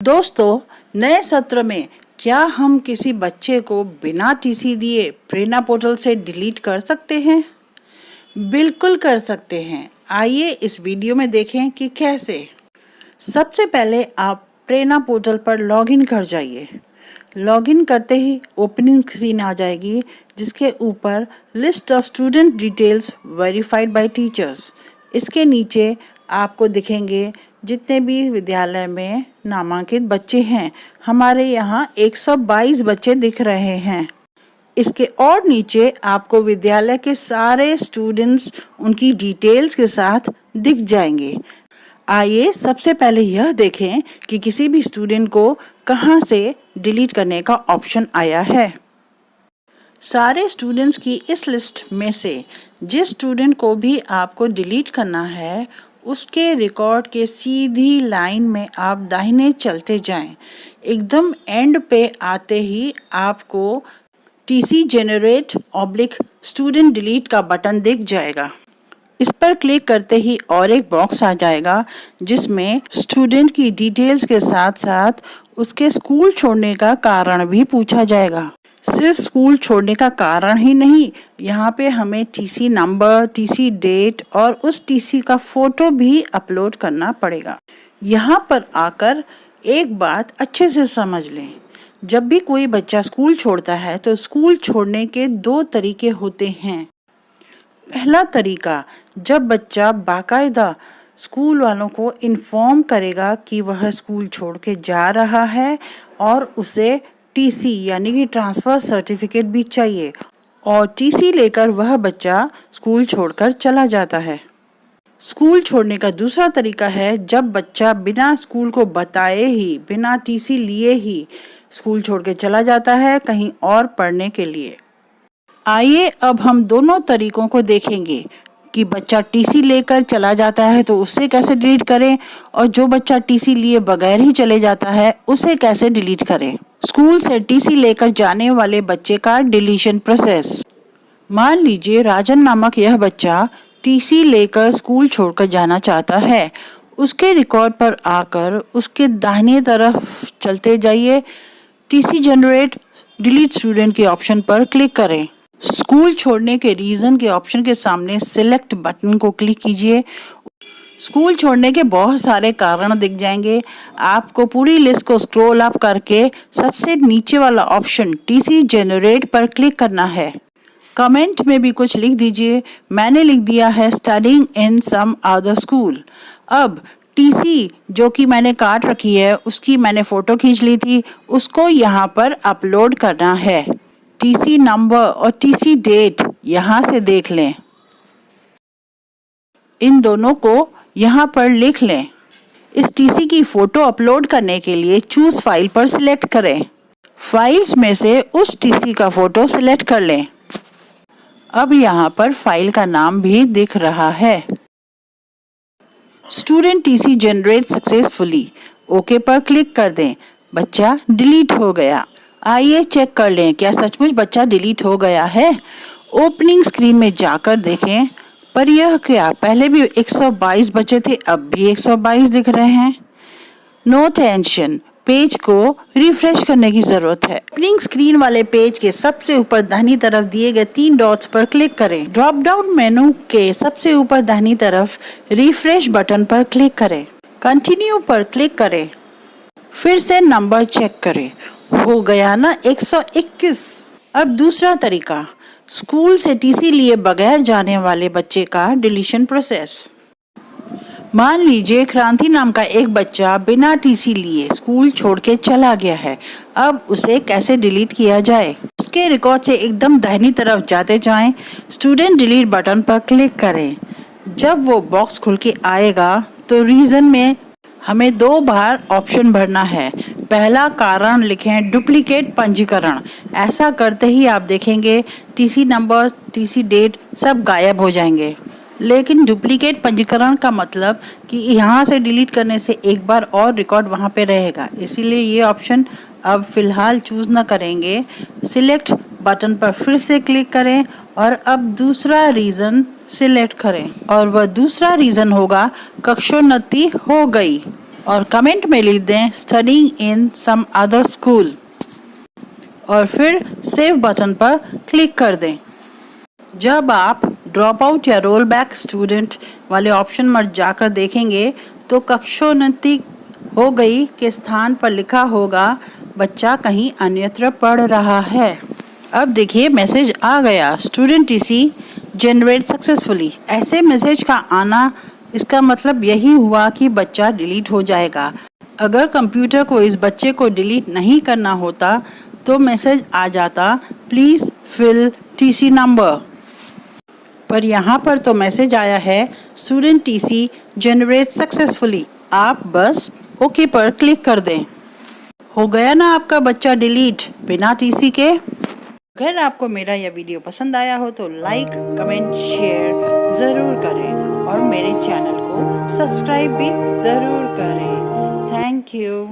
दोस्तों, नए सत्र में क्या हम किसी बच्चे को बिना टीसी दिए प्रेरणा पोर्टल से डिलीट कर सकते हैं? बिल्कुल कर सकते हैं। आइए इस वीडियो में देखें कि कैसे। सबसे पहले आप प्रेरणा पोर्टल पर लॉगिन कर जाइए। लॉगिन करते ही ओपनिंग स्क्रीन आ जाएगी जिसके ऊपर list of student details verified bye teachers. इसके नीचे आपको दिखेंगे जितने भी विद्यालय में नामांकित बच्चे हैं। हमारे यहाँ 122 बच्चे दिख रहे हैं। इसके और नीचे आपको विद्यालय के सारे स्टूडेंट्स उनकी डिटेल्स के साथ दिख जाएंगे। आइए सबसे पहले यह देखें कि किसी भी स्टूडेंट को कहां से डिलीट करने का ऑप्शन आया है। सारे स्टूडेंट्स की इस लिस्ट में से जिस स्टूडेंट को भी आपको डिलीट करना है उसके रिकॉर्ड के सीधी लाइन में आप दाहिने चलते जाएं। एकदम एंड पे आते ही आपको टीसी जनरेट स्टूडेंट डिलीट का बटन दिख जाएगा। इस पर क्लिक करते ही और एक बॉक्स आ जाएगा जिसमें स्टूडेंट की डिटेल्स के साथ साथ उसके स्कूल छोड़ने का कारण भी पूछा जाएगा। सिर्फ स्कूल छोड़ने का कारण ही नहीं, यहाँ पे हमें टीसी नंबर, टीसी डेट और उस टीसी का फोटो भी अपलोड करना पड़ेगा। यहाँ पर आकर एक बात अच्छे से समझ लें, जब भी कोई बच्चा स्कूल छोड़ता है तो स्कूल छोड़ने के 2 तरीके होते हैं। पहला तरीका, जब बच्चा बाकायदा स्कूल वालों को इन्फॉर्म करेगा कि वह स्कूल छोड़ के जा रहा है और उसे टीसी यानी कि ट्रांसफ़र सर्टिफिकेट भी चाहिए और टीसी लेकर वह बच्चा स्कूल छोड़कर चला जाता है। स्कूल छोड़ने का दूसरा तरीका है जब बच्चा बिना स्कूल को बताए ही, बिना टीसी लिए ही स्कूल छोड़ के चला जाता है कहीं और पढ़ने के लिए। आइए अब हम दोनों तरीकों को देखेंगे कि बच्चा टीसी लेकर चला जाता है तो उसे कैसे डिलीट करें और जो बच्चा टीसी लिए बगैर ही चले जाता है उसे कैसे डिलीट करें। स्कूल से टीसी लेकर जाने वाले बच्चे का डिलीशन प्रोसेस। मान लीजिए राजन नामक यह बच्चा टीसी लेकर स्कूल छोड़कर जाना चाहता है। उसके रिकॉर्ड पर आकर उसके दाहिने तरफ चलते जाइए, टीसी जनरेट डिलीट स्टूडेंट के ऑप्शन पर क्लिक करें। स्कूल छोड़ने के रीज़न के ऑप्शन के सामने सिलेक्ट बटन को क्लिक कीजिए। स्कूल छोड़ने के बहुत सारे कारण दिख जाएंगे। आपको पूरी लिस्ट को स्क्रॉल अप करके सबसे नीचे वाला ऑप्शन टीसी जनरेट पर क्लिक करना है। कमेंट में भी कुछ लिख दीजिए। मैंने लिख दिया है studying in some other school. अब टीसी जो कि मैंने काट रखी है उसकी मैंने फ़ोटो खींच ली थी, उसको यहाँ पर अपलोड करना है। टीसी नंबर और टीसी डेट यहाँ से देख लें, इन दोनों को यहाँ पर लिख लें। इस टीसी की फ़ोटो अपलोड करने के लिए चूज़ फाइल पर सिलेक्ट करें। फाइल्स में से उस टीसी का फ़ोटो सिलेक्ट कर लें। अब यहाँ पर फाइल का नाम भी दिख रहा है। Student TC generate successfully, okay पर क्लिक कर दें। बच्चा डिलीट हो गया। आइए चेक कर लें क्या सचमुच बच्चा डिलीट हो गया है। ओपनिंग स्क्रीन में जाकर देखें, पर यह क्या, पहले भी 122 बच्चे थे, अब भी 122 दिख रहे हैं। नो टेंशन, पेज को रिफ्रेश करने की ज़रूरत है। ओपनिंग स्क्रीन वाले पेज के सबसे ऊपर दाहिनी तरफ दिए गए 3 डॉट्स पर क्लिक करें। ड्रॉप डाउन मेनू के सबसे ऊपर दाहिनी तरफ रिफ्रेश बटन पर क्लिक करें। कंटिन्यू पर क्लिक करें। फिर से नंबर चेक करें, हो गया ना 121। अब दूसरा तरीका, स्कूल से टीसी लिए बगैर जाने वाले बच्चे का डिलीशन प्रोसेस। मान लीजिए क्रांति नाम का एक बच्चा बिना टीसी लिए स्कूल छोड़ के चला गया है। अब उसे कैसे डिलीट किया जाए। उसके रिकॉर्ड से एकदम दाहिनी तरफ जाते जाएं, स्टूडेंट डिलीट बटन पर क्लिक करें। जब वो बॉक्स खुल के आएगा तो रीज़न में हमें 2 बार ऑप्शन भरना है। पहला कारण लिखें डुप्लीकेट पंजीकरण। ऐसा करते ही आप देखेंगे टीसी नंबर, टीसी डेट सब गायब हो जाएंगे। लेकिन डुप्लीकेट पंजीकरण का मतलब कि यहाँ से डिलीट करने से एक बार और रिकॉर्ड वहाँ पे रहेगा, इसीलिए ये ऑप्शन अब फ़िलहाल चूज़ ना करेंगे। सिलेक्ट बटन पर फिर से क्लिक करें और अब दूसरा रीज़न सिलेक्ट करें और वह दूसरा रीज़न होगा कक्षोन्नति हो गई। और कमेंट में लिख दें studying in some other school और फिर सेव बटन पर क्लिक कर दें। जब आप ड्रॉप आउट या रोल बैक स्टूडेंट वाले ऑप्शन पर जाकर देखेंगे तो कक्षोन्नति हो गई के स्थान पर लिखा होगा बच्चा कहीं अन्यत्र पढ़ रहा है। अब देखिए मैसेज आ गया, स्टूडेंट टीसी जनरेट सक्सेसफुली। ऐसे मैसेज का आना इसका मतलब यही हुआ कि बच्चा डिलीट हो जाएगा। अगर कंप्यूटर को इस बच्चे को डिलीट नहीं करना होता तो मैसेज आ जाता प्लीज फिल टीसी नंबर, पर यहाँ पर तो मैसेज आया है स्टूडेंट टीसी जनरेट सक्सेसफुली। आप बस ओके पर क्लिक कर दें। हो गया ना आपका बच्चा डिलीट बिना टीसी के। अगर आपको मेरा यह वीडियो पसंद आया हो तो लाइक, कमेंट, शेयर ज़रूर करें और मेरे चैनल को सब्सक्राइब भी ज़रूर करें। Thank you.